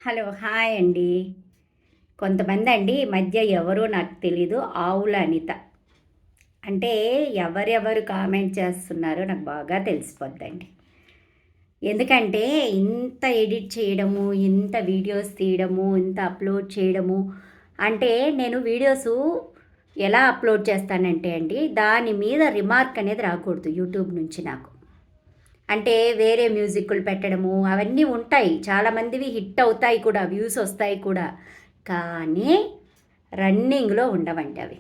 Hello. Hi అండి. కొంతమందండి ఈ మధ్య ఎవరో నాకు తెలీదు ఆవుల అనిత. అంటే ఎవరెవరు కామెంట్ చేస్తున్నారో నాకు బాగా తెలిసిపోద్దండి. ఎందుకంటే ఇంత ఎడిట్ చేయడము, ఇంత వీడియోస్ తీయడము, ఇంత అప్‌లోడ్ చేయడము. అంటే నేను వీడియోసు ఎలా అప్‌లోడ్ చేస్తానంటే అండి, దాని మీద రిమార్క్ అనేది రాకూడదు యూట్యూబ్ నుంచి నాకు. అంటే వేరే మ్యూజిక్కులు పెట్టడము అవన్నీ ఉంటాయి. చాలామందివి హిట్ అవుతాయి కూడా, వ్యూస్ వస్తాయి కూడా. కానీ రన్నింగ్‌లో ఉండవండి అవి.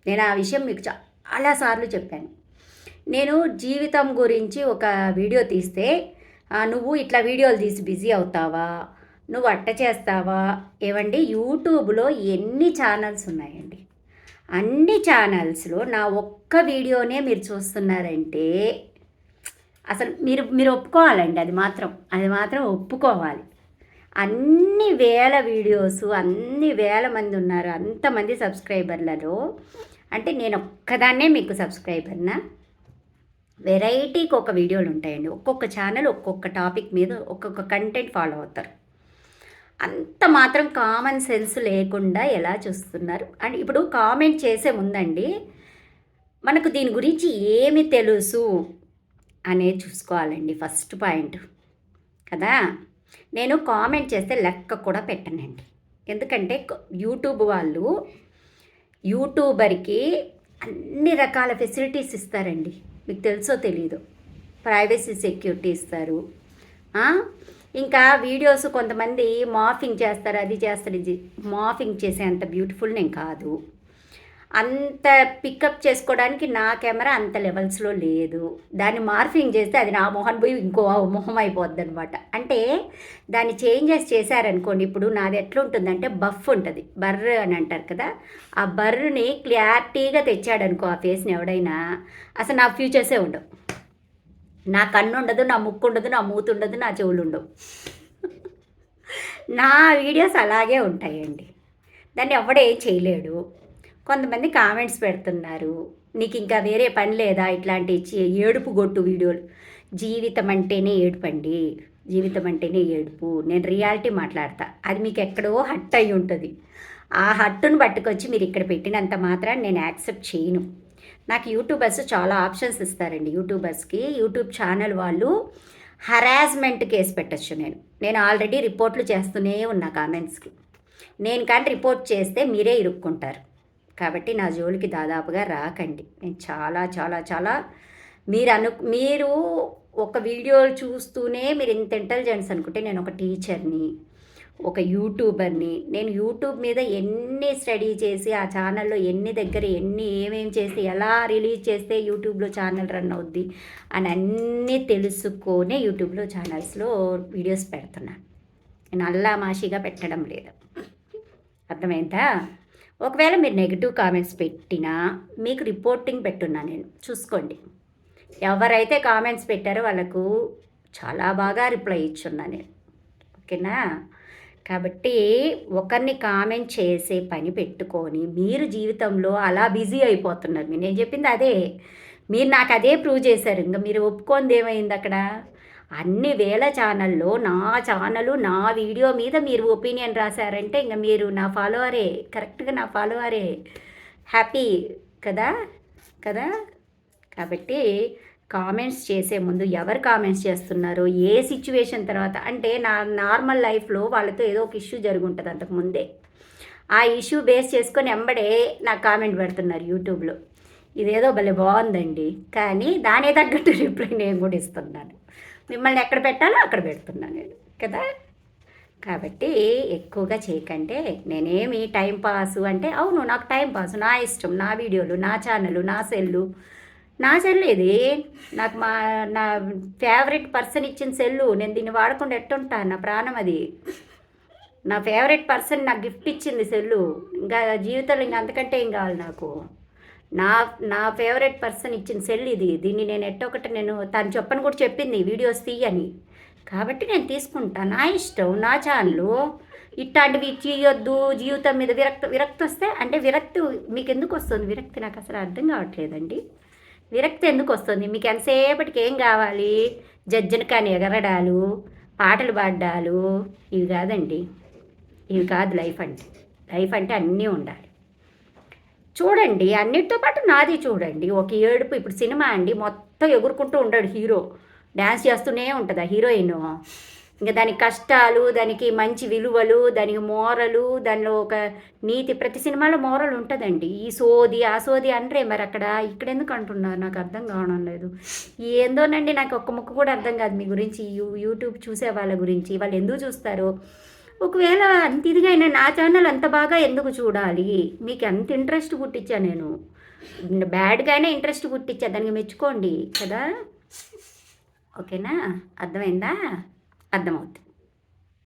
నేను ఆ విషయం మీకు చాలా సార్లు చెప్పాను. నేను జీవితం గురించి ఒక వీడియో తీస్తే, "నువ్వు ఇట్లా వీడియోలు తీసి బిజీ అవుతావా? నువ్వు అట్ట చేస్తావా?" ఏవండీ, యూట్యూబ్‌లో ఎన్ని ఛానల్స్ ఉన్నాయండి. అన్ని ఛానల్స్‌లో నా ఒక్క వీడియోనే మీరు చూస్తున్నారంటే అసలు మీరు మీరు ఒప్పుకోవాలండి. అది మాత్రం ఒప్పుకోవాలి. అన్ని వేల వీడియోసు, అన్ని వేల మంది ఉన్నారు. అంతమంది సబ్స్క్రైబర్లలో అంటే నేను ఒక్కదాన్నే మీకు సబ్స్క్రైబర్నా? వెరైటీకి ఒక వీడియోలు ఉంటాయండి. ఒక్కొక్క ఛానల్ ఒక్కొక్క టాపిక్ మీద ఒక్కొక్క కంటెంట్ ఫాలో అవుతారు. అంత మాత్రం కామన్ సెన్స్ లేకుండా ఎలా చూస్తున్నారు? అండ్ ఇప్పుడు కామెంట్ చేసే ముందండి, మనకు దీని గురించి ఏమి తెలుసు అనేది చూసుకోవాలండి ఫస్ట్ పాయింట్ కదా. నేను కామెంట్ చేస్తే లెక్క కూడా పెట్టనండి. ఎందుకంటే యూట్యూబ్ వాళ్ళు యూట్యూబర్కి అన్ని రకాల ఫెసిలిటీస్ ఇస్తారండి. మీకు తెలుసో తెలీదు. ప్రైవసీ సెక్యూరిటీ ఇస్తారు. ఇంకా వీడియోస్ కొంతమంది మార్ఫింగ్ చేస్తారు, అది చేస్తారు, ఇది మార్ఫింగ్ చేసే అంత బ్యూటిఫుల్ నేను కాదు. అంత పికప్ చేసుకోవడానికి నా కెమెరా అంత లెవెల్స్లో లేదు. దాన్ని మార్ఫింగ్ చేస్తే అది నా మొహం పోయి ఇంకో మొహం అయిపోద్ది అనమాట. అంటే దాన్ని చేంజెస్ చేశారనుకోండి. ఇప్పుడు నాది ఎట్లుంటుందంటే బఫ్ ఉంటుంది, బర్ర్ అని అంటారు కదా. ఆ బర్రుని క్లారిటీగా తెచ్చాడనుకో ఆ ఫేస్ని ఎవడైనా, అసలు నా ఫ్యూచర్సే ఉండవు. నా కన్ను ఉండదు, నా ముక్కు ఉండదు, నా మూతి ఉండదు, నా చెవులు ఉండవు. నా వీడియోస్ అలాగే ఉంటాయండి. దాన్ని ఎవడేం చేయలేడు. కొంతమంది కామెంట్స్ పెడుతున్నారు, నీకు ఇంకా వేరే పని లేదా ఇట్లాంటి ఏడుపు గొట్టు వీడియోలు. జీవితం అంటేనే ఏడుపండి, జీవితం అంటేనే ఏడుపు. నేను రియాలిటీ మాట్లాడతా. అది మీకు ఎక్కడో హట్ అయి ఉంటుంది. ఆ హట్టును పట్టుకొచ్చి మీరు ఇక్కడ పెట్టినంత మాత్రాన్ని నేను యాక్సెప్ట్ చేయను. నాకు యూట్యూబర్స్ చాలా ఆప్షన్స్ ఇస్తారండి. యూట్యూబ్ ఛానల్ వాళ్ళు హరాస్మెంట్ కేసు పెట్టచ్చు. నేను ఆల్రెడీ రిపోర్ట్లు చేస్తూనే ఉన్నా కామెంట్స్కి. నేను కానీ రిపోర్ట్ చేస్తే మీరే ఇరుక్కుంటారు. కాబట్టి నా జోలికి దాదాపుగా రాకండి. నేను చాలా చాలా చాలా మీరు ఒక వీడియోలు చూస్తూనే మీరు ఇంత ఇంటెలిజెన్స్ అనుకుంటే, నేను ఒక టీచర్ని, ఒక యూట్యూబర్ని. నేను యూట్యూబ్ మీద ఎన్ని స్టడీ చేసి ఆ ఛానల్లో ఏమేమి చేసి ఎలా రిలీజ్ చేస్తే యూట్యూబ్లో ఛానల్ రన్ అవుద్ది అని అన్నీ తెలుసుకొని యూట్యూబ్లో ఛానల్స్లో వీడియోస్ పెడుతున్నాను. నేను అల్లామాషిగా పెట్టడం లేదు. అర్థమైందా? ఒకవేళ మీరు నెగిటివ్ కామెంట్స్ పెట్టినా మీకు రిపోర్టింగ్ పెట్టున్నా నేను, చూసుకోండి. ఎవరైతే కామెంట్స్ పెట్టారో వాళ్ళకు చాలా బాగా రిప్లై ఇచ్చున్నా నేను. ఓకేనా? కాబట్టి ఒకరిని కామెంట్ చేసే పని పెట్టుకొని మీరు జీవితంలో అలా బిజీ అయిపోతున్నారు. నేను చెప్పింది అదే. మీరు నాకు అదే ప్రూవ్ చేశారు. ఇంకా మీరు ఒప్పుకోంది ఏమైంది అక్కడ? అన్ని వేల ఛానల్లో నా వీడియో మీద మీరు ఒపీనియన్ రాశారంటే ఇంకా మీరు నా ఫాలోవరే, కరెక్ట్గా నా ఫాలోవరే. హ్యాపీ కదా కదా. కాబట్టి కామెంట్స్ చేసే ముందు ఎవరు కామెంట్స్ చేస్తున్నారో, ఏ సిచ్యువేషన్ తర్వాత, అంటే నా నార్మల్ లైఫ్లో వాళ్ళతో ఏదో ఒక ఇష్యూ జరుగుంటుంది అంతకుముందే. ఆ ఇష్యూ బేస్ చేసుకొని ఎంబడే నాకు కామెంట్ పెడుతున్నారు యూట్యూబ్లో. ఇదేదో భలే బాగుందండి, కానీ దానే తగ్గట్టు రిప్లై నేను కూడా ఇస్తున్నాను. మిమ్మల్ని ఎక్కడ పెట్టాలో అక్కడ పెడుతున్నాను నేను కదా. కాబట్టి ఎక్కువగా చేయకంటే, నేనేమి టైంపాసు అంటే, అవును నాకు టైంపాసు, నా ఇష్టం, నా వీడియోలు, నా ఛానల్, నా సెల్లు ఇది. నాకు నా ఫేవరెట్ పర్సన్ ఇచ్చిన సెల్లు. నేను దీన్ని వాడకుండా ఎట్టుంటాను? నా ప్రాణం అది. నా ఫేవరెట్ పర్సన్ నాకు గిఫ్ట్ ఇచ్చింది సెల్లు. ఇంకా జీవితంలో ఇంకా అంతకంటే ఏం కావాలి నాకు? నా నా ఫేవరెట్ పర్సన్ ఇచ్చిన సెల్ ఇది. దీన్ని నేను నేను తను చెప్పని కూడా చెప్పింది వీడియోస్ తీయని. కాబట్టి నేను తీసుకుంటాను. నా ఇష్టం, నా ఛానల్. ఇట్లాంటివి చేయొద్దు, జీవితం మీద విరక్తి వస్తే, అంటే విరక్తి మీకు ఎందుకు వస్తుంది? విరక్తి నాకు అసలు అర్థం కావట్లేదండి. విరక్తి ఎందుకు వస్తుంది మీకు? ఎంతసేపటికి ఏం కావాలి? జజ్జన కానీ ఎగరడాలు, పాటలు పాడ్డాలు, ఇవి కాదండి. ఇవి కాదు లైఫ్ అంటే. లైఫ్ అంటే అన్నీ ఉండాలి. చూడండి, అన్నిటితో పాటు నాది చూడండి. ఒక ఏడుపు, ఇప్పుడు సినిమా అండి, మొత్తం ఎగురుకుంటూ ఉంటాడు హీరో, డ్యాన్స్ చేస్తూనే ఉంటుంది ఆ హీరోయిన్. ఇంకా దానికి కష్టాలు, దానికి మంచి విలువలు, దానికి మోరలు, దానిలో ఒక నీతి, ప్రతి సినిమాలో మోరల్ ఉంటుందండి. ఈ సోది ఆ సోది అనరే మరి అక్కడ, ఇక్కడ ఎందుకు అంటున్నారు నాకు అర్థం కావడం లేదు. ఏందోనండి, నాకు ఒక్క ముక్క కూడా అర్థం కాదు మీ గురించి. యూట్యూబ్ చూసే వాళ్ళ గురించి, వాళ్ళు ఎందుకు చూస్తారు? ఒకవేళ అంత ఇదిగా అయినా నా ఛానల్ అంత బాగా ఎందుకు చూడాలి? మీకు ఎంత ఇంట్రెస్ట్ పుట్టించా నేను, బ్యాడ్గానే ఇంట్రెస్ట్ పుట్టించా, దానికి మెచ్చుకోండి కదా. ఓకేనా? అర్థమైందా? అర్థమవుతుంది.